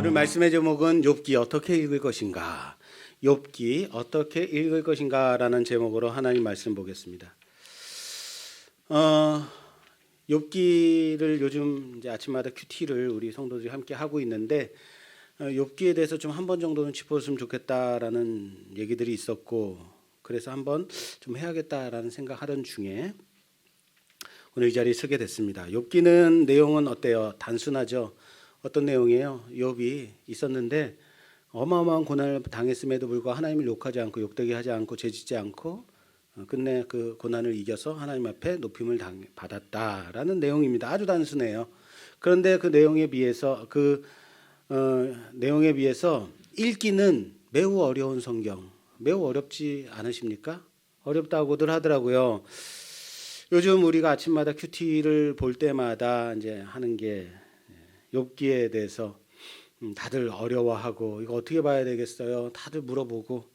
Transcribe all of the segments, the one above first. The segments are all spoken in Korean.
오늘 말씀의 제목은 욥기 어떻게 읽을 것인가, 욥기 어떻게 읽을 것인가라는 제목으로 하나님 말씀 보겠습니다. 욥기를 요즘 이제 아침마다 큐티를 우리 성도들이 함께 하고 있는데 욥기에 대해서 좀 한 번 정도는 짚었으면 좋겠다라는 얘기들이 있었고, 그래서 한번 좀 해야겠다라는 생각하던 중에 오늘 이 자리에 서게 됐습니다. 욥기는 내용은 어때요? 단순하죠. 어떤 내용이에요? 욥이 있었는데 어마어마한 고난을 당했음에도 불구하고 하나님을 욕하지 않고 욕되게 하지 않고 죄짓지 않고 끝내 그 고난을 이겨서 하나님 앞에 높임을 받았다라는 내용입니다. 아주 단순해요. 그런데 그 내용에 비해서 읽기는 매우 어려운 성경, 매우 어렵지 않으십니까? 어렵다고들 하더라고요. 요즘 우리가 아침마다 큐티를 볼 때마다 이제 하는 게 욥기에 대해서 다들 어려워하고 이거 어떻게 봐야 되겠어요? 다들 물어보고,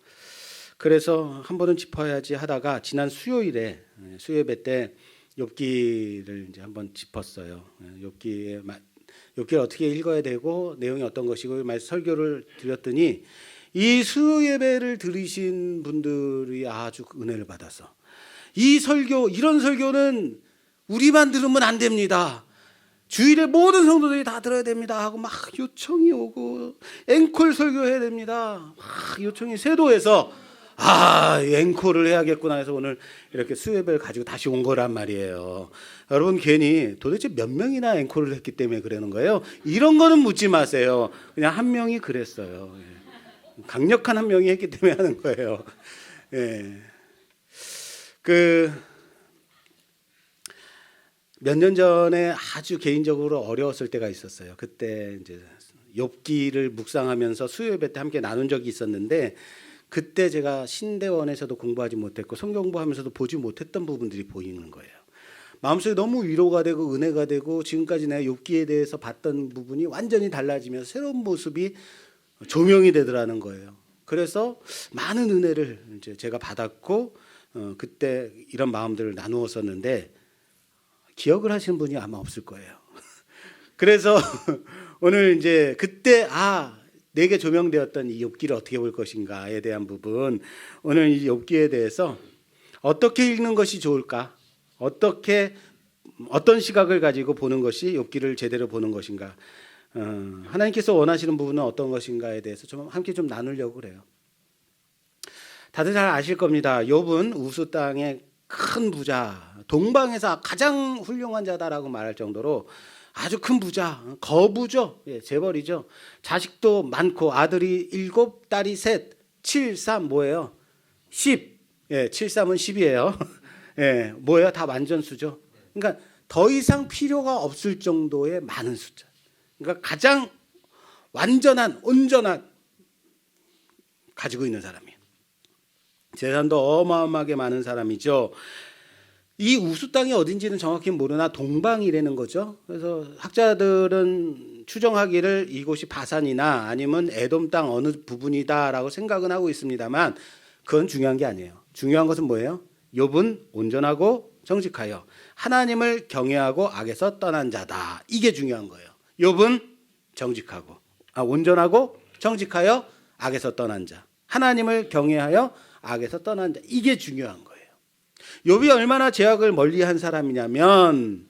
그래서 한 번은 짚어야지 하다가 지난 수요일에 수요예배 때 욥기를 이제 한번 짚었어요. 욥기를 어떻게 읽어야 되고 내용이 어떤 것이고 설교를 드렸더니 이 수요예배를 들으신 분들이 아주 은혜를 받아서 이런 설교는 우리만 들으면 안 됩니다. 주일에 모든 성도들이 다 들어야 됩니다 하고 막 요청이 오고, 앵콜 설교해야 됩니다 막 요청이 쇄도해서 앵콜을 해야겠구나 해서 오늘 이렇게 수요예배를 가지고 다시 온 거란 말이에요. 여러분, 괜히 도대체 몇 명이나 앵콜을 했기 때문에 그러는 거예요? 이런 거는 묻지 마세요. 그냥 한 명이 그랬어요. 강력한 한 명이 했기 때문에 하는 거예요. 몇 년 전에 아주 개인적으로 어려웠을 때가 있었어요. 그때 이제 욥기를 묵상하면서 수요예배 때 함께 나눈 적이 있었는데, 그때 제가 신대원에서도 공부하지 못했고 성경 공부하면서도 보지 못했던 부분들이 보이는 거예요. 마음속에 너무 위로가 되고 은혜가 되고, 지금까지 내가 욥기에 대해서 봤던 부분이 완전히 달라지면서 새로운 모습이 조명이 되더라는 거예요. 그래서 많은 은혜를 이제 제가 받았고, 그때 이런 마음들을 나누었었는데 기억을 하시는 분이 아마 없을 거예요. 그래서 오늘 이제 그때 내게 조명되었던 이 욥기를 어떻게 볼 것인가에 대한 부분, 오늘 이 욥기에 대해서 어떻게 읽는 것이 좋을까, 어떤 시각을 가지고 보는 것이 욥기를 제대로 보는 것인가, 하나님께서 원하시는 부분은 어떤 것인가에 대해서 좀 함께 좀 나누려고 그래요. 다들 잘 아실 겁니다. 욥은 우스 땅의 큰 부자, 동방에서 가장 훌륭한 자다라고 말할 정도로 아주 큰 부자, 거부죠. 재벌이죠. 자식도 많고 아들이 7, 딸이 3, 7, 3 뭐예요? 10. 7, 3은 10이에요. 뭐예요? 다 완전수죠. 그러니까 더 이상 필요가 없을 정도의 많은 숫자. 그러니까 가장 완전한, 온전한 가지고 있는 사람이에요. 재산도 어마어마하게 많은 사람이죠. 이 우수 땅이 어딘지는 정확히 모르나 동방이라는 거죠. 그래서 학자들은 추정하기를 이곳이 바산이나 아니면 에돔 땅 어느 부분이다라고 생각은 하고 있습니다만, 그건 중요한 게 아니에요. 중요한 것은 뭐예요? 욥은 온전하고 정직하여 하나님을 경외하고 악에서 떠난 자다. 이게 중요한 거예요. 욥은 정직하고 온전하고 정직하여 악에서 떠난 자, 하나님을 경외하여 악에서 떠난 자, 이게 중요한 거예요. 욥이 얼마나 죄악을 멀리한 사람이냐면,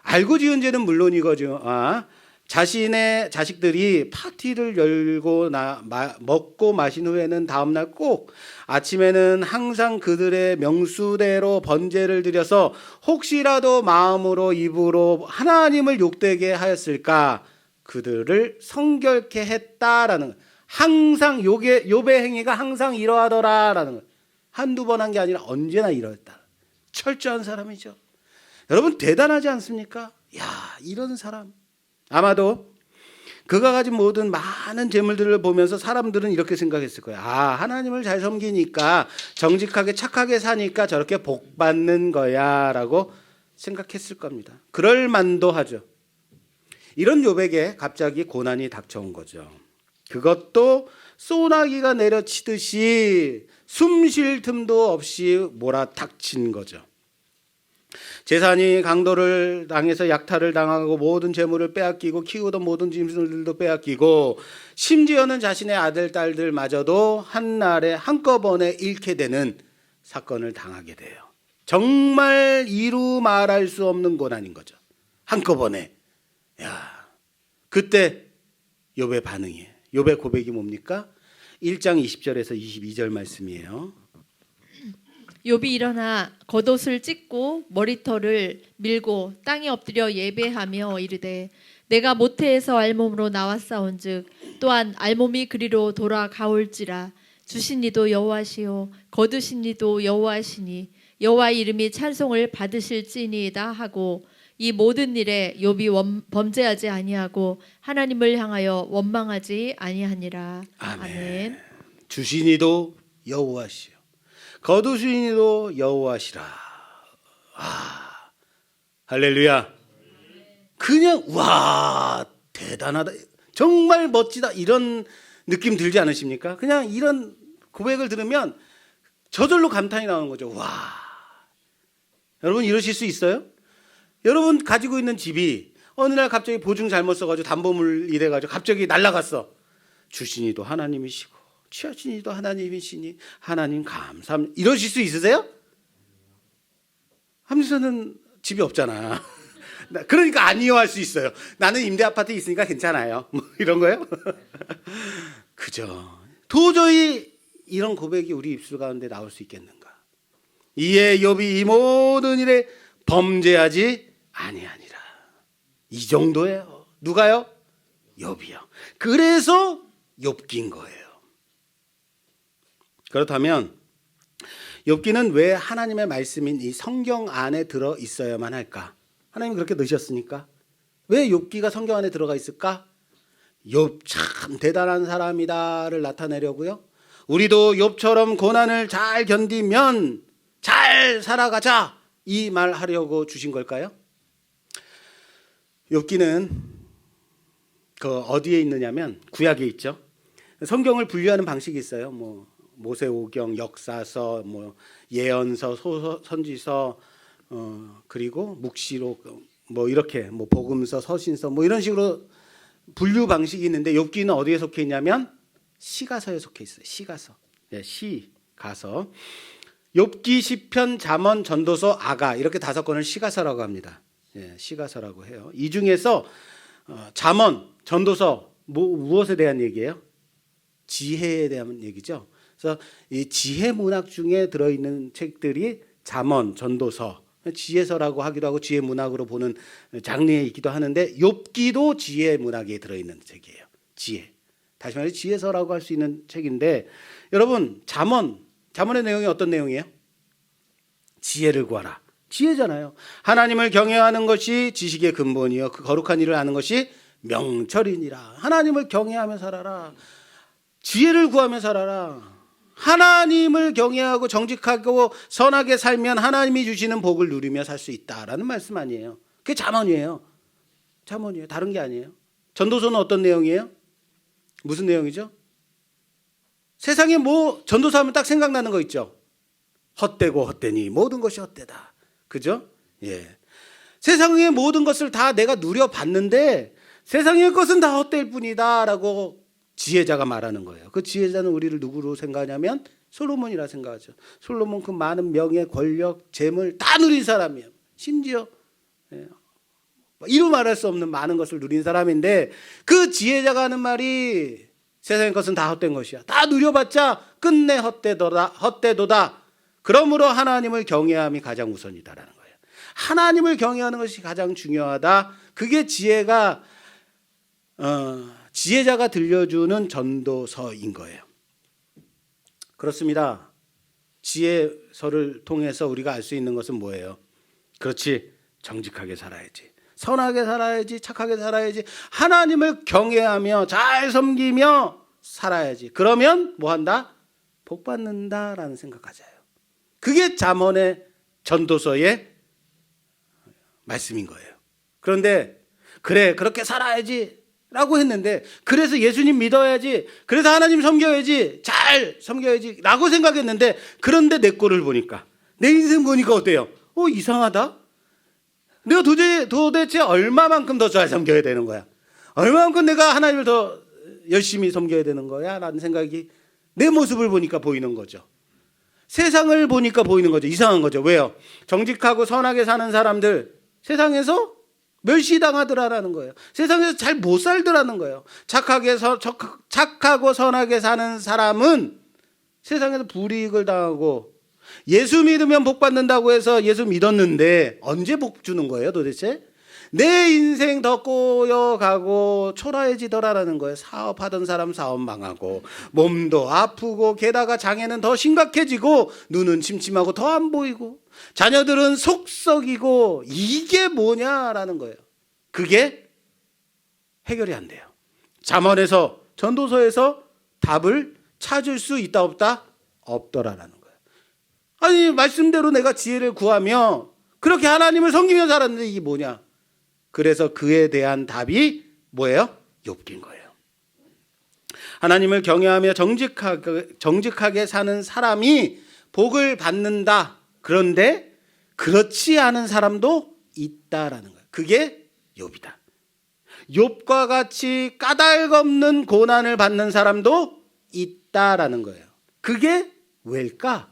알고 지은 죄는 물론이거죠. 자신의 자식들이 파티를 열고 먹고 마신 후에는 다음날 꼭 아침에는 항상 그들의 명수대로 번제를 드려서 혹시라도 마음으로 입으로 하나님을 욕되게 하였을까 그들을 성결케 했다라는 거예요. 항상 욥의 행위가 항상 이러하더라라는 거예요. 한두 번 한 게 아니라 언제나 이러했다. 철저한 사람이죠. 여러분, 대단하지 않습니까? 이런 사람. 아마도 그가 가진 모든 많은 재물들을 보면서 사람들은 이렇게 생각했을 거예요. 하나님을 잘 섬기니까, 정직하게 착하게 사니까 저렇게 복 받는 거야 라고 생각했을 겁니다. 그럴 만도 하죠. 이런 욥에게 갑자기 고난이 닥쳐온 거죠. 그것도 소나기가 내려치듯이 숨 쉴 틈도 없이 몰아닥친 거죠. 재산이 강도를 당해서 약탈을 당하고 모든 재물을 빼앗기고 키우던 모든 짐승들도 빼앗기고 심지어는 자신의 아들 딸들마저도 한날에 한꺼번에 잃게 되는 사건을 당하게 돼요. 정말 이루 말할 수 없는 고난인 거죠. 한꺼번에. 야, 그때 욥의 반응이에요. 욥의 고백이 뭡니까? 1장 20절에서 22절 말씀이에요. 욥이 일어나 겉옷을 찢고 머리털을 밀고 땅에 엎드려 예배하며 이르되 내가 모태에서 알몸으로 나왔사온즉 또한 알몸이 그리로 돌아가올지라 주신 이도 여호와시요 거두신 이도 여호와시니 여호와의 이름이 찬송을 받으실지니이다 하고 이 모든 일에 욥이 범죄하지 아니하고 하나님을 향하여 원망하지 아니하니라. 아멘. 주신 이도 여호와시요 거두신 이도 여호와시라. 아, 할렐루야. 그냥 와 대단하다, 정말 멋지다, 이런 느낌 들지 않으십니까? 그냥 이런 고백을 들으면 저절로 감탄이 나오는 거죠. 와, 여러분 이러실 수 있어요? 여러분 가지고 있는 집이 어느 날 갑자기 보증 잘못 써가지고 담보물 이래가지고 갑자기 날라갔어. 주신 이도 하나님이시고 취하신 이도 하나님이시니 하나님 감사합니다. 이러실 수 있으세요? 함수는 집이 없잖아. 그러니까 안 이용할 수 있어요. 나는 임대 아파트 있으니까 괜찮아요. 뭐 이런 거요? 그죠. 도저히 이런 고백이 우리 입술 가운데 나올 수 있겠는가? 이에 욥이 이 모든 일에 범죄하지 아니하니라. 이 정도예요. 누가요? 욥이요. 그래서 욥기인 거예요. 그렇다면 욥기는 왜 하나님의 말씀인 이 성경 안에 들어 있어야만 할까? 하나님이 그렇게 넣으셨으니까. 왜 욥기가 성경 안에 들어가 있을까? 욥 참 대단한 사람이다를 나타내려고요. 우리도 욥처럼 고난을 잘 견디면 잘 살아가자, 이 말 하려고 주신 걸까요? 욥기는 그 어디에 있느냐면 구약에 있죠. 성경을 분류하는 방식이 있어요. 뭐 모세오경, 역사서, 뭐 예언서, 소서, 선지서, 그리고 묵시록, 뭐 이렇게 뭐 복음서, 서신서, 뭐 이런 식으로 분류 방식이 있는데 욥기는 어디에 속해 있냐면 시가서에 속해 있어요. 시가서, 네, 시가서. 욥기, 시편, 잠언, 전도서, 아가, 이렇게 5권을 시가서라고 합니다. 예, 시가서라고 해요. 이 중에서 잠언, 전도서, 무엇에 대한 얘기예요? 지혜에 대한 얘기죠. 그래서 이 지혜 문학 중에 들어있는 책들이 잠언, 전도서, 지혜서라고 하기도 하고 지혜 문학으로 보는 장르에 있기도 하는데 욥기도 지혜 문학에 들어있는 책이에요. 지혜. 다시 말해 지혜서라고 할 수 있는 책인데, 여러분 잠언의 내용이 어떤 내용이에요? 지혜를 구하라. 지혜잖아요. 하나님을 경외하는 것이 지식의 근본이요 그 거룩한 일을 아는 것이 명철이니라. 하나님을 경외하며 살아라. 지혜를 구하며 살아라. 하나님을 경외하고 정직하고 선하게 살면 하나님이 주시는 복을 누리며 살 수 있다라는 말씀 아니에요. 그게 잠언이에요. 잠언이에요. 다른 게 아니에요. 전도서는 어떤 내용이에요? 무슨 내용이죠? 세상에 뭐 전도서 하면 딱 생각나는 거 있죠. 헛되고 헛되니 모든 것이 헛되다. 그죠? 예. 세상의 모든 것을 다 내가 누려봤는데 세상의 것은 다 헛될 뿐이다라고 지혜자가 말하는 거예요. 그 지혜자는 우리를 누구로 생각하냐면 솔로몬이라 생각하죠. 솔로몬 그 많은 명예, 권력, 재물 다 누린 사람이에요. 심지어 이루 말할 수 없는 많은 것을 누린 사람인데 그 지혜자가 하는 말이 세상의 것은 다 헛된 것이야. 다 누려봤자 끝내 헛되도다. 그러므로 하나님을 경외함이 가장 우선이다라는 거예요. 하나님을 경외하는 것이 가장 중요하다. 그게 지혜자가 들려주는 전도서인 거예요. 그렇습니다. 지혜서를 통해서 우리가 알 수 있는 것은 뭐예요? 그렇지, 정직하게 살아야지, 선하게 살아야지, 착하게 살아야지, 하나님을 경외하며 잘 섬기며 살아야지. 그러면 뭐한다? 복 받는다라는 생각하자요. 그게 잠언의 전도서의 말씀인 거예요. 그런데 그래 그렇게 살아야지 라고 했는데, 그래서 예수님 믿어야지, 그래서 하나님 섬겨야지, 잘 섬겨야지 라고 생각했는데, 그런데 내 꼴을 보니까, 내 인생 보니까 어때요? 이상하다? 내가 도대체 얼마만큼 더 잘 섬겨야 되는 거야? 얼마만큼 내가 하나님을 더 열심히 섬겨야 되는 거야? 라는 생각이 내 모습을 보니까 보이는 거죠. 세상을 보니까 보이는 거죠. 이상한 거죠. 왜요? 정직하고 선하게 사는 사람들 세상에서 멸시당하더라라는 거예요. 세상에서 잘 못 살더라는 거예요. 착하고 선하게 사는 사람은 세상에서 불이익을 당하고, 예수 믿으면 복 받는다고 해서 예수 믿었는데 언제 복 주는 거예요 도대체? 내 인생 더 꼬여가고 초라해지더라라는 거예요. 사업하던 사람 사업 망하고, 몸도 아프고, 게다가 장애는 더 심각해지고, 눈은 침침하고 더 안 보이고, 자녀들은 속 썩이고, 이게 뭐냐라는 거예요. 그게 해결이 안 돼요. 잠언에서, 전도서에서 답을 찾을 수 있다 없다? 없더라라는 거예요. 아니, 말씀대로 내가 지혜를 구하며 그렇게 하나님을 섬기며 살았는데 이게 뭐냐? 그래서 그에 대한 답이 뭐예요? 욥기인 거예요. 하나님을 경외하며 정직하게 사는 사람이 복을 받는다. 그런데 그렇지 않은 사람도 있다라는 거예요. 그게 욥이다. 욥과 같이 까닭없는 고난을 받는 사람도 있다라는 거예요. 그게 왜일까?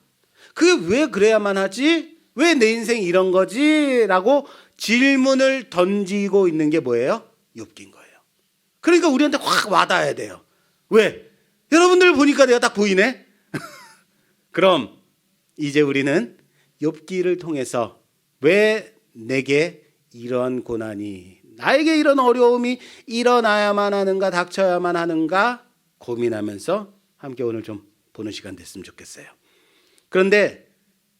그게 왜 그래야만 하지? 왜 내 인생 이런 거지? 라고 질문을 던지고 있는 게 뭐예요? 욥기인 거예요. 그러니까 우리한테 확 와닿아야 돼요. 왜? 여러분들 보니까 내가 딱 보이네? 그럼 이제 우리는 욥기를 통해서 왜 내게 이런 고난이, 나에게 이런 어려움이 일어나야만 하는가, 닥쳐야만 하는가 고민하면서 함께 오늘 좀 보는 시간 됐으면 좋겠어요. 그런데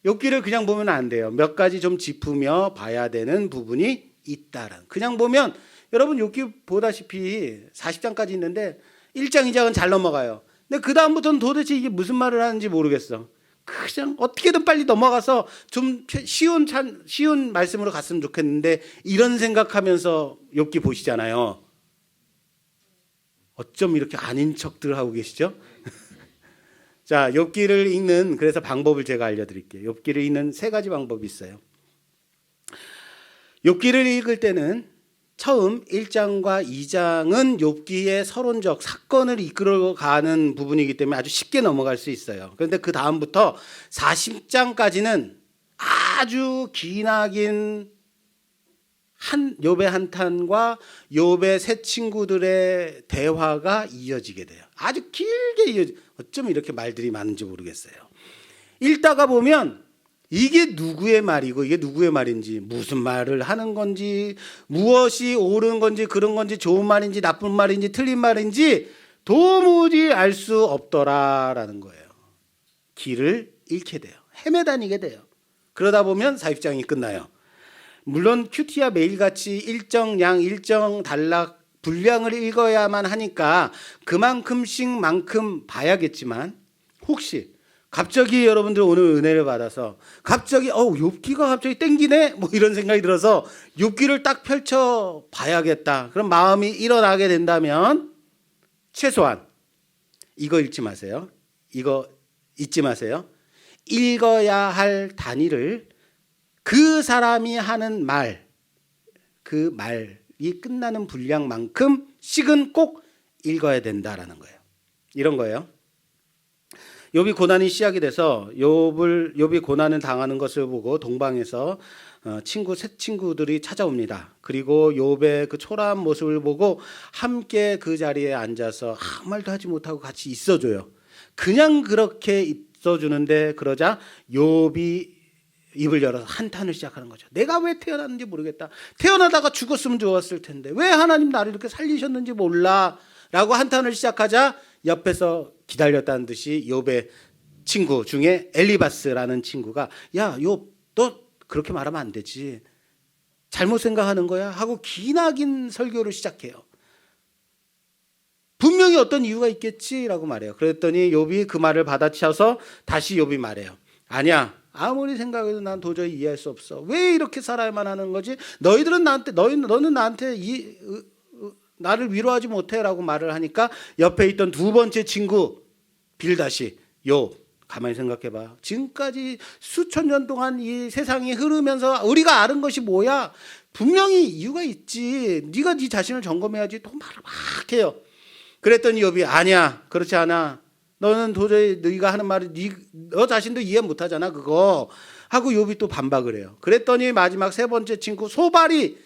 욥기를 그냥 보면 안 돼요. 몇 가지 좀 짚으며 봐야 되는 부분이 있다라는. 그냥 보면 여러분 욥기 보다시피 40장까지 있는데 1장, 2장은 잘 넘어가요. 근데 그 다음부터는 도대체 이게 무슨 말을 하는지 모르겠어. 그냥 어떻게든 빨리 넘어가서 좀 쉬운 말씀으로 갔으면 좋겠는데 이런 생각하면서 욥기 보시잖아요. 어쩜 이렇게 아닌 척들 하고 계시죠? 자, 욥기를 읽는 그래서 방법을 제가 알려드릴게요. 욥기를 읽는 3가지 방법이 있어요. 욥기를 읽을 때는 처음 1장과 2장은 욥기의 서론적 사건을 이끌어가는 부분이기 때문에 아주 쉽게 넘어갈 수 있어요. 그런데 그 다음부터 40장까지는 아주 기나긴 욥의 한탄과 욥의 세 친구들의 대화가 이어지게 돼요. 아주 길게 어쩜 이렇게 말들이 많은지 모르겠어요. 읽다가 보면 이게 누구의 말이고 이게 누구의 말인지, 무슨 말을 하는 건지, 무엇이 옳은 건지 그런 건지, 좋은 말인지 나쁜 말인지 틀린 말인지 도무지 알 수 없더라라는 거예요. 길을 잃게 돼요. 헤매다니게 돼요. 그러다 보면 40장이 끝나요. 물론 큐티와 매일같이 일정 단락 분량을 읽어야만 하니까 그만큼씩만큼 봐야겠지만, 혹시 갑자기 여러분들 오늘 은혜를 받아서 갑자기 욥기가 갑자기 땡기네 뭐 이런 생각이 들어서 욥기를 딱 펼쳐 봐야겠다 그런 마음이 일어나게 된다면 최소한 이거 읽지 마세요. 이거 잊지 마세요. 읽어야 할 단위를 그 사람이 하는 말, 그 말이 끝나는 분량만큼씩은 꼭 읽어야 된다라는 거예요. 이런 거예요. 욥이 고난이 시작이 돼서 욥이 고난을 당하는 것을 보고 동방에서 새 친구들이 찾아옵니다. 그리고 욥의 그 초라한 모습을 보고 함께 그 자리에 앉아서 아무 말도 하지 못하고 같이 있어줘요. 그냥 그렇게 있어주는데 그러자 욥이 입을 열어서 한탄을 시작하는 거죠. 내가 왜 태어났는지 모르겠다. 태어나다가 죽었으면 좋았을 텐데 왜 하나님 나를 이렇게 살리셨는지 몰라 라고 한탄을 시작하자 옆에서 기다렸다는 듯이 욥의 친구 중에 엘리바스라는 친구가 야, 욥, 너 그렇게 말하면 안 되지. 잘못 생각하는 거야 하고 기나긴 설교를 시작해요. 분명히 어떤 이유가 있겠지라고 말해요. 그랬더니 욥이 그 말을 받아쳐서 다시 욥이 말해요. 아니야. 아무리 생각해도 난 도저히 이해할 수 없어. 왜 이렇게 살아야만 하는 거지? 너는 나한테 나를 위로하지 못해라고 말을 하니까 옆에 있던 두 번째 친구 빌다시 욥 가만히 생각해봐. 지금까지 수천 년 동안 이 세상이 흐르면서 우리가 아는 것이 뭐야? 분명히 이유가 있지. 네가 네 자신을 점검해야지. 또 말을 막 해요. 그랬더니 욥이 아니야. 그렇지 않아. 너는 도저히 네가 하는 말을 너 자신도 이해 못하잖아. 그거 하고 욥이 또 반박을 해요. 그랬더니 마지막 세 번째 친구 소발이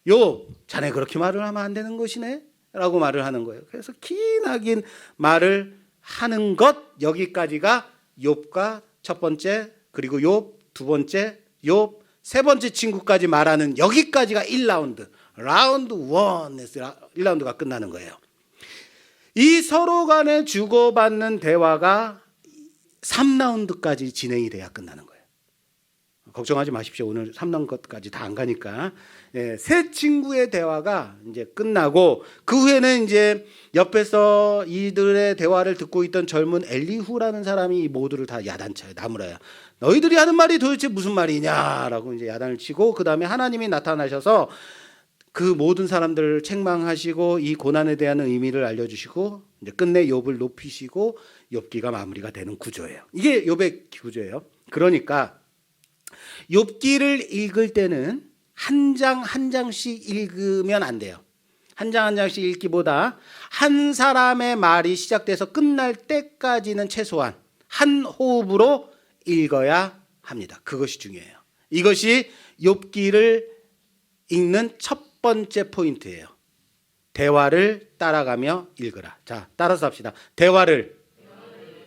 욥 자네 그렇게 말을 하면 안 되는 것이네 라고 말을 하는 거예요. 그래서 기나긴 말을 하는 것 여기까지가 욥과 첫 번째 그리고 욥 두 번째 욥 세 번째 친구까지 말하는 여기까지가 1라운드 라운드 1라운드가 끝나는 거예요. 이 서로 간에 주고받는 대화가 3라운드까지 진행이 돼야 끝나는 거예요. 걱정하지 마십시오. 오늘 3라운드까지 다 안 가니까. 세 친구의 대화가 이제 끝나고 그 후에는 이제 옆에서 이들의 대화를 듣고 있던 젊은 엘리후라는 사람이 이 모두를 다 야단쳐요. 나무라야. 너희들이 하는 말이 도대체 무슨 말이냐라고 이제 야단을 치고 그 다음에 하나님이 나타나셔서 그 모든 사람들을 책망하시고 이 고난에 대한 의미를 알려주시고 이제 끝내 욥을 높이시고 욥기가 마무리가 되는 구조예요. 이게 욥의 구조예요. 그러니까 욥기를 읽을 때는 한 장 한 장씩 읽으면 안 돼요. 한 장 한 장씩 읽기보다 한 사람의 말이 시작돼서 끝날 때까지는 최소한 한 호흡으로 읽어야 합니다. 그것이 중요해요. 이것이 욥기를 읽는 첫 번째 포인트예요. 대화를 따라가며 읽으라. 자, 따라서 합시다. 대화를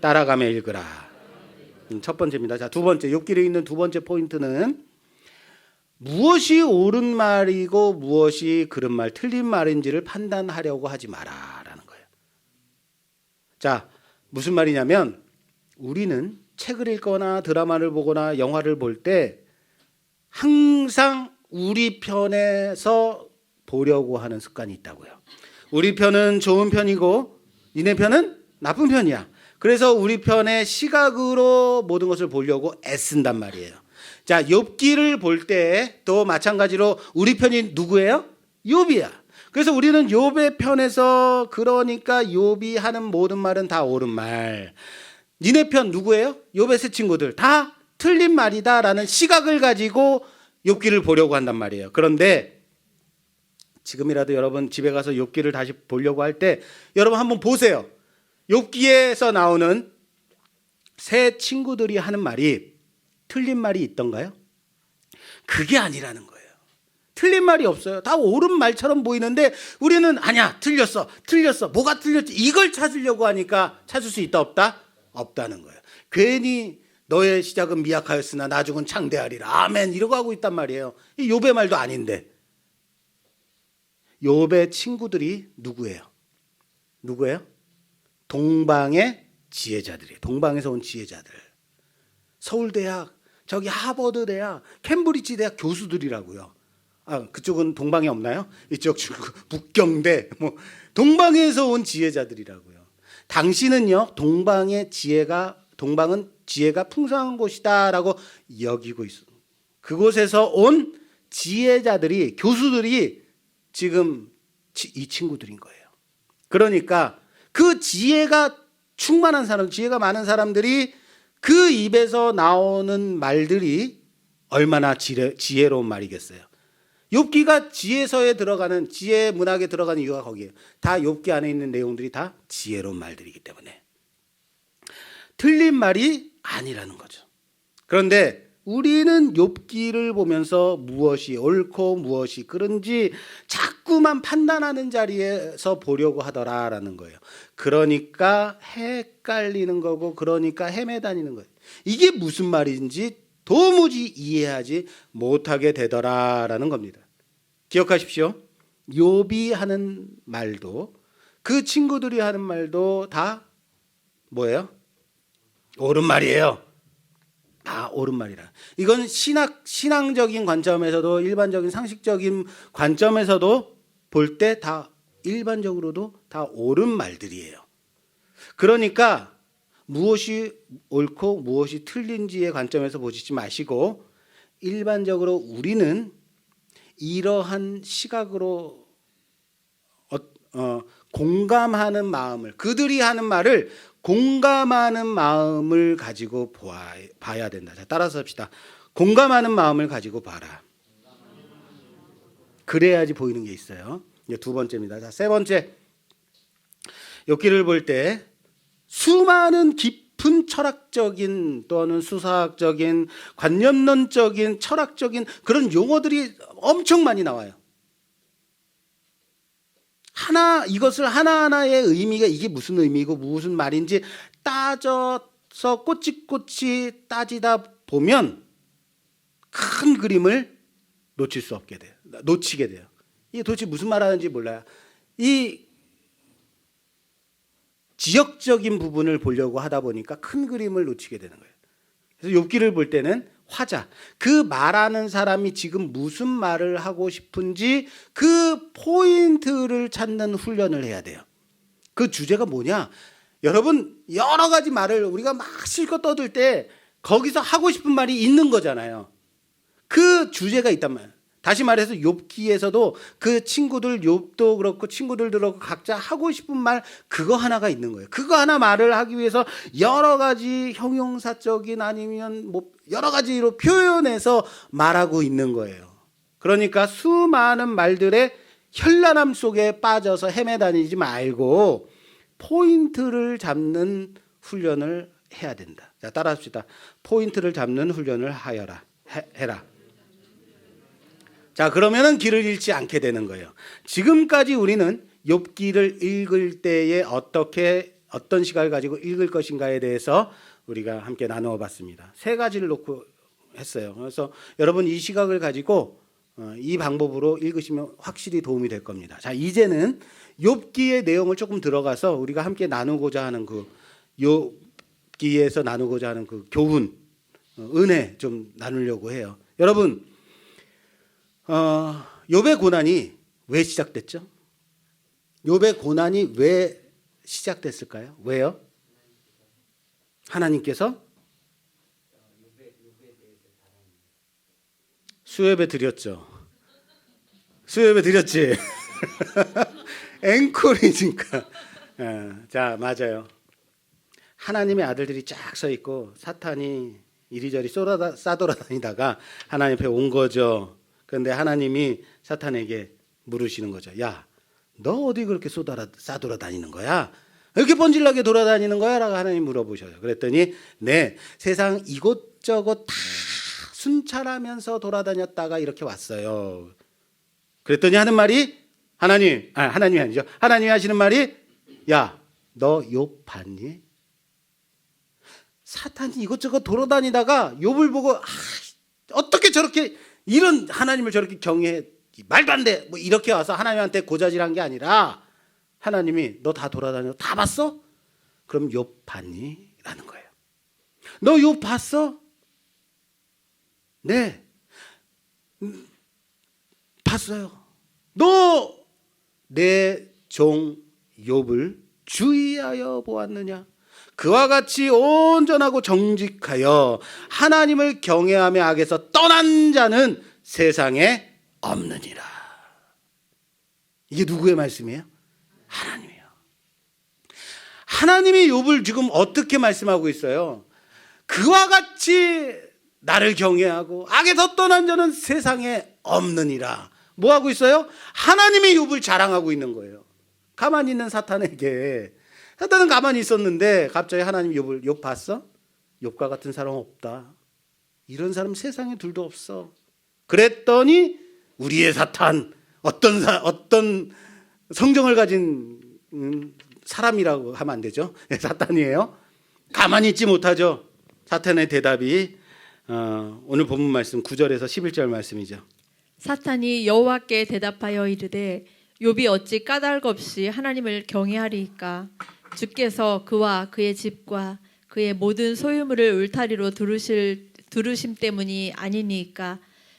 따라가며 읽으라. 첫 번째입니다. 자, 두 번째 욥기를 읽는 두 번째 포인트는 무엇이 옳은 말이고 무엇이 그른 말, 틀린 말인지를 판단하려고 하지 마라라는 거예요. 자, 무슨 말이냐면 우리는 책을 읽거나 드라마를 보거나 영화를 볼 때 항상 우리 편에서 보려고 하는 습관이 있다고요. 우리 편은 좋은 편이고 니네 편은 나쁜 편이야. 그래서 우리 편의 시각으로 모든 것을 보려고 애쓴단 말이에요. 자, 욥기를 볼 때 또 마찬가지로 우리 편이 누구예요? 욥이야. 그래서 우리는 욥의 편에서 그러니까 욥이 하는 모든 말은 다 옳은 말. 니네 편 누구예요? 욥의 세 친구들 다 틀린 말이다라는 시각을 가지고 욥기를 보려고 한단 말이에요. 그런데 지금이라도 여러분 집에 가서 욥기를 다시 보려고 할 때 여러분 한번 보세요. 욥기에서 나오는 세 친구들이 하는 말이 틀린 말이 있던가요? 그게 아니라는 거예요. 틀린 말이 없어요. 다 옳은 말처럼 보이는데 우리는 아니야, 틀렸어. 뭐가 틀렸지? 이걸 찾으려고 하니까 찾을 수 있다 없다? 없다는 거예요. 괜히 너의 시작은 미약하였으나 나중은 창대하리라. 아멘. 이러고 하고 있단 말이에요. 이 욥의 말도 아닌데. 욥의 친구들이 누구예요? 동방의 지혜자들이에요. 동방에서 온 지혜자들. 서울대학, 저기 하버드 대학, 캠브리지 대학 교수들이라고요. 아, 그쪽은 동방에 없나요? 이쪽 북경대, 동방에서 온 지혜자들이라고요. 당신은요, 동방은 지혜가 풍성한 곳이다라고 여기고 있어. 그곳에서 온 지혜자들이, 교수들이 지금 이 친구들인 거예요. 그러니까 그 지혜가 충만한 사람, 지혜가 많은 사람들이 그 입에서 나오는 말들이 얼마나 지혜로운 말이겠어요. 욥기가 지혜서에 들어가는, 지혜 문학에 들어가는 이유가 거기에요. 다 욥기 안에 있는 내용들이 다 지혜로운 말들이기 때문에 틀린 말이 아니라는 거죠. 그런데 우리는 욥기를 보면서 무엇이 옳고 무엇이 그른지 자꾸만 판단하는 자리에서 보려고 하더라라는 거예요. 그러니까 헷갈리는 거고, 그러니까 헤매다니는 거예요. 이게 무슨 말인지 도무지 이해하지 못하게 되더라라는 겁니다. 기억하십시오. 욥이 하는 말도 그 친구들이 하는 말도 다 뭐예요? 옳은 말이에요. 다 옳은 말이라. 이건 신앙적인 관점에서도, 일반적인 상식적인 관점에서도 볼 때 다 일반적으로도 다 옳은 말들이에요. 그러니까 무엇이 옳고 무엇이 틀린지의 관점에서 보시지 마시고 일반적으로 우리는 이러한 시각으로 공감하는 마음을, 그들이 하는 말을 공감하는 마음을 가지고 봐야 된다. 자, 따라서 합시다. 공감하는 마음을 가지고 봐라. 그래야지 보이는 게 있어요. 이제 두 번째입니다. 자, 세 번째. 욥기를 볼 때 수많은 깊은 철학적인 또는 수사학적인 관념론적인 철학적인 그런 용어들이 엄청 많이 나와요. 이것을 하나하나의 의미가 이게 무슨 의미고 무슨 말인지 따져서 꼬치꼬치 따지다 보면 큰 그림을 놓치게 돼요. 이게 도대체 무슨 말하는지 몰라요. 이 지역적인 부분을 보려고 하다 보니까 큰 그림을 놓치게 되는 거예요. 그래서 욥기를 볼 때는 화자, 그 말하는 사람이 지금 무슨 말을 하고 싶은지 그 포인트를 찾는 훈련을 해야 돼요. 그 주제가 뭐냐? 여러분, 여러 가지 말을 우리가 막 실컷 떠들 때 거기서 하고 싶은 말이 있는 거잖아요. 그 주제가 있단 말이에요. 다시 말해서 욥기에서도 그 친구들, 욥도 그렇고 친구들도 그렇고 각자 하고 싶은 말 그거 하나가 있는 거예요. 그거 하나 말을 하기 위해서 여러 가지 형용사적인 아니면 뭐 여러 가지로 표현해서 말하고 있는 거예요. 그러니까 수많은 말들의 현란함 속에 빠져서 헤매다니지 말고 포인트를 잡는 훈련을 해야 된다. 자, 따라합시다. 포인트를 잡는 훈련을 해라. 자, 그러면은 길을 잃지 않게 되는 거예요. 지금까지 우리는 욥기를 읽을 때에 어떤 시각을 가지고 읽을 것인가에 대해서 우리가 함께 나누어 봤습니다. 세 가지를 놓고 했어요. 그래서 여러분 이 시각을 가지고 이 방법으로 읽으시면 확실히 도움이 될 겁니다. 자, 이제는 욥기의 내용을 조금 들어가서 우리가 함께 나누고자 하는 그 욥기에서 나누고자 하는 그 교훈, 은혜 좀 나누려고 해요. 여러분, 욥의 고난이 왜 시작됐죠? 욥의 고난이 왜 시작됐을까요? 왜요? 하나님께서 수예배 드렸죠. 수예배 드렸지. 앵콜이니까. 자, 맞아요. 하나님의 아들들이 쫙 서 있고 사탄이 이리저리 싸돌아다니다가 하나님 앞에 온 거죠. 그런데 하나님이 사탄에게 물으시는 거죠. 야, 너 어디 그렇게 싸돌아다니는 거야? 이렇게 번질나게 돌아다니는 거야? 라고 하나님 물어보셔요. 그랬더니 네, 세상 이곳저곳 다 순찰하면서 돌아다녔다가 이렇게 왔어요. 그랬더니 하는 말이 하나님이 아니죠. 하나님이 하시는 말이 야, 너 욥 봤니? 사탄이 이것저것 돌아다니다가 욥을 보고 어떻게 저렇게 이런 하나님을 저렇게 경외해 말도 안 돼 뭐 이렇게 와서 하나님한테 고자질한 게 아니라 하나님이 너 다 돌아다녀 다 봤어? 그럼 욥 봤니? 라는 거예요. 너 욥 봤어? 네, 봤어요. 너 내 종 욥을 주의하여 보았느냐? 그와 같이 온전하고 정직하여 하나님을 경외하며 악에서 떠난 자는 세상에 없느니라. 이게 누구의 말씀이에요? 하나님이에요. 하나님이 욥을 지금 어떻게 말씀하고 있어요? 그와 같이 나를 경외하고 악에서 떠난 자는 세상에 없느니라. 뭐 하고 있어요? 하나님이 욥을 자랑하고 있는 거예요. 가만히 있는 사탄에게. 사탄은 가만히 있었는데 갑자기 하나님이 욥 봤어? 욥과 같은 사람 없다. 이런 사람 세상에 둘도 없어. 그랬더니 우리의 사탄, 어떤 성정을 가진 사람이라고 하면 안 되죠. 사탄이에요. 가만히 있지 못하죠. 사탄의 대답이 오늘 본문 말씀 9절에서 11절 말씀이죠. 사탄이 여호와께 대답하여 이르되 욥이 어찌 까닭 없이 하나님을 경외하리이까? 주께서 그와 그의 집과 그의 모든 소유물을 울타리로 두르심 때문이 아니니까?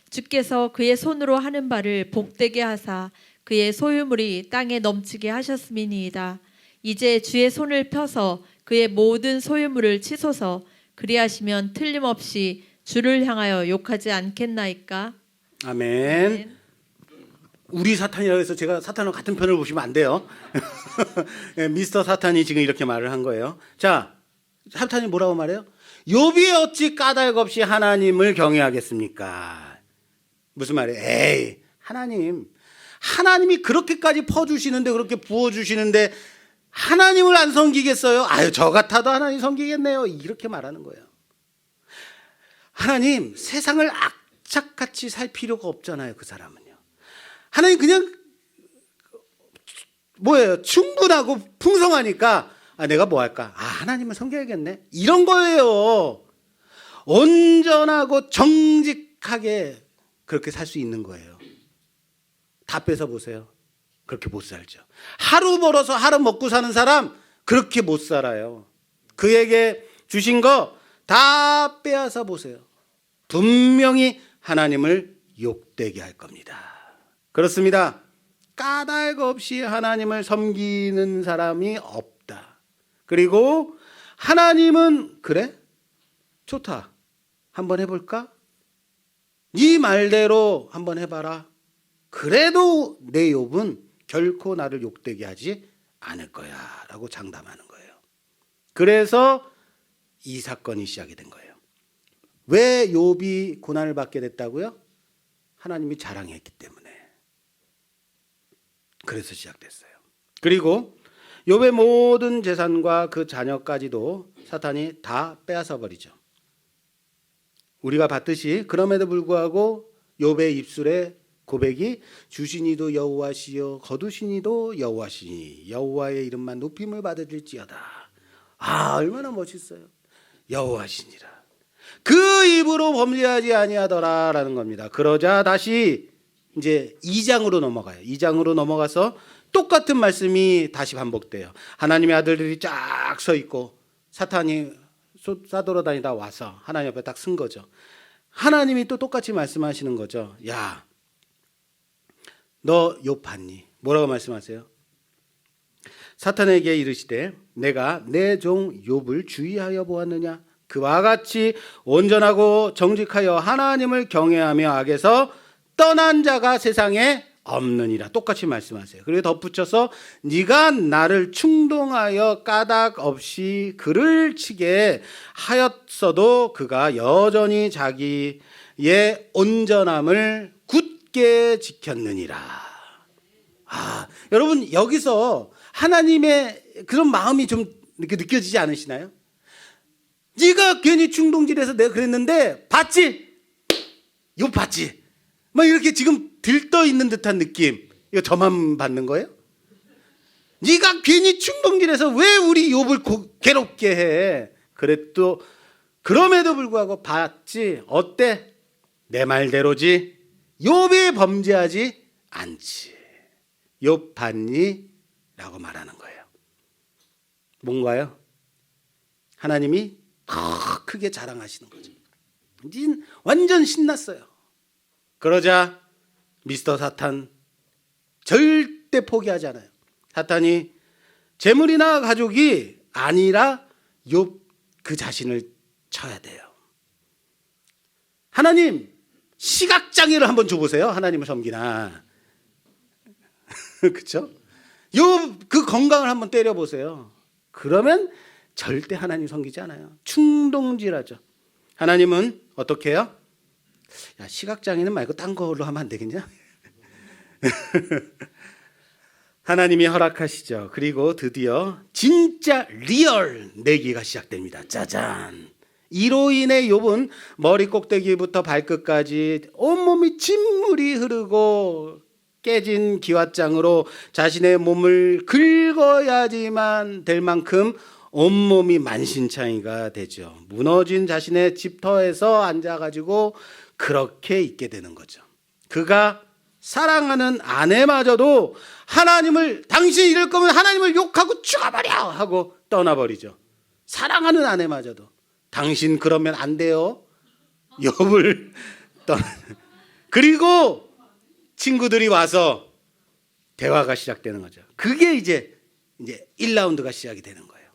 주께서 그의 손으로 하는 바를 복되게 하사 그의 소유물이 땅에 넘치게 하셨음이니이다. 이제 주의 손을 펴서 그의 모든 소유물을 치소서. 그리하시면 틀림없이 주를 향하여 욕하지 않겠나이까? 아멘. 우리 사탄이라고 해서 제가 사탄과 같은 편을 보시면 안 돼요. 예, 미스터 사탄이 지금 이렇게 말을 한 거예요. 자, 사탄이 뭐라고 말해요? 욥이 어찌 까닭 없이 하나님을 경외하겠습니까? 무슨 말이에요? 에이, 하나님이 그렇게까지 퍼주시는데, 그렇게 부어주시는데 하나님을 안 섬기겠어요? 아유, 저 같아도 하나님 섬기겠네요. 이렇게 말하는 거예요. 하나님, 세상을 악착같이 살 필요가 없잖아요. 그 사람은요. 하나님 그냥 뭐예요? 충분하고 풍성하니까 내가 뭐 할까? 하나님을 섬겨야겠네. 이런 거예요. 온전하고 정직하게 그렇게 살 수 있는 거예요. 다 뺏어 보세요. 그렇게 못 살죠. 하루 벌어서 하루 먹고 사는 사람 그렇게 못 살아요. 그에게 주신 거 다 빼앗아 보세요. 분명히 하나님을 욕되게 할 겁니다. 그렇습니다. 까닭 없이 하나님을 섬기는 사람이 없다. 그리고 하나님은 그래? 좋다. 한번 해볼까? 네 말대로 한번 해봐라. 그래도 내 욥은 결코 나를 욕되게 하지 않을 거야 라고 장담하는 거예요. 그래서 이 사건이 시작이 된 거예요. 왜 욥이 고난을 받게 됐다고요? 하나님이 자랑했기 때문에. 그래서 시작됐어요. 그리고 욥의 모든 재산과 그 자녀까지도 사탄이 다 빼앗아 버리죠. 우리가 봤듯이 그럼에도 불구하고 욥의 입술에 고백이 주시니도 여호와시요 거두시니도 여호와시니 여호와의 이름만 높임을 받으실지어다. 얼마나 멋있어요. 여호와시니라. 그 입으로 범죄하지 아니하더라라는 겁니다. 그러자 다시 이제 2장으로 넘어가요. 2장으로 넘어가서 똑같은 말씀이 다시 반복돼요. 하나님의 아들들이 쫙 서 있고 사탄이 싸돌아다니다 와서 하나님 앞에 딱 쓴 거죠. 하나님이 또 똑같이 말씀하시는 거죠. 야, 너 욥 봤니? 뭐라고 말씀하세요? 사탄에게 이르시되 내가 내 종 욥을 주의하여 보았느냐? 그와 같이 온전하고 정직하여 하나님을 경외하며 악에서 떠난 자가 세상에 없느니라. 똑같이 말씀하세요. 그리고 덧붙여서 네가 나를 충동하여 까닭 없이 그를 치게 하였어도 그가 여전히 자기의 온전함을 굳게 지켰느니라. 여러분 여기서 하나님의 그런 마음이 좀 이렇게 느껴지지 않으시나요? 네가 괜히 충동질해서 내가 그랬는데 봤지? 욥 봤지? 막 이렇게 지금 들떠 있는 듯한 느낌. 이거 저만 받는 거예요? 네가 괜히 충동질해서 왜 우리 욥을 괴롭게 해? 그래도 그럼에도 불구하고 봤지? 어때? 내 말대로지? 욥이 범죄하지 않지. 욥 봤니? 라고 말하는 거예요. 뭔가요? 하나님이 더 크게 자랑하시는 거죠. 완전 신났어요. 그러자 미스터 사탄 절대 포기하지 않아요. 사탄이 재물이나 가족이 아니라 욥 그 자신을 쳐야 돼요. 하나님 시각장애를 한번 줘보세요. 하나님을 섬기나. 그렇죠? 욥 그 건강을 한번 때려보세요. 그러면 절대 하나님 섬기지 않아요. 충동질하죠. 하나님은 어떻게 해요? 야, 시각장애는 말고 딴 걸로 하면 안 되겠냐? 하나님이 허락하시죠. 그리고 드디어 진짜 리얼 내기가 시작됩니다. 짜잔. 이로 인해 욥은 머리 꼭대기부터 발끝까지 온몸이 진물이 흐르고 깨진 기왓장으로 자신의 몸을 긁어야지만 될 만큼 온몸이 만신창이가 되죠. 무너진 자신의 집터에서 앉아가지고 그렇게 있게 되는 거죠. 그가 사랑하는 아내마저도 하나님을 당신 이럴 거면 하나님을 욕하고 죽어버려 하고 떠나버리죠. 사랑하는 아내마저도 당신 그러면 안 돼요. 욥을 떠나. 그리고 친구들이 와서 대화가 시작되는 거죠. 그게 이제 1라운드가 시작이 되는 거예요.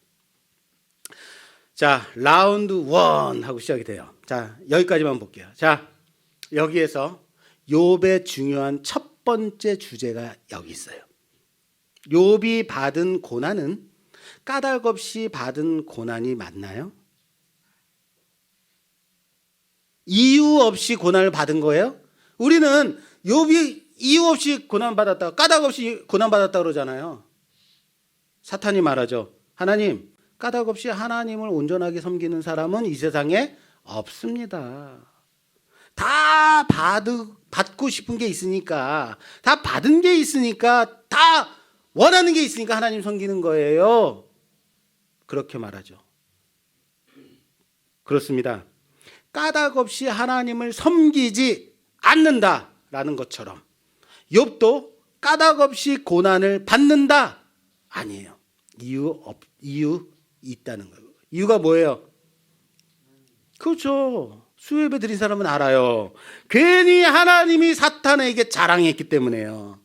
자, 라운드 1 하고 시작이 돼요. 자, 여기까지만 볼게요. 자, 여기에서 욥의 중요한 첫 첫 번째 주제가 여기 있어요. 욥이 받은 고난은 까닭 없이 받은 고난이 맞나요? 이유 없이 고난을 받은 거예요? 우리는 욥이 이유 없이 고난 받았다, 까닭 없이 고난 받았다 그러잖아요. 사탄이 말하죠. 하나님, 까닭 없이 하나님을 온전하게 섬기는 사람은 이 세상에 없습니다. 다 받고 싶은 게 있으니까, 다 받은 게 있으니까, 다 원하는 게 있으니까 하나님 섬기는 거예요. 그렇게 말하죠. 그렇습니다. 까닭 없이 하나님을 섬기지 않는다라는 것처럼 욥도 까닭 없이 고난을 받는다? 아니에요. 이유 있다는 거예요. 이유가 뭐예요? 그렇죠. 수예배 드린 사람은 알아요. 괜히 하나님이 사탄에게 자랑했기 때문에요.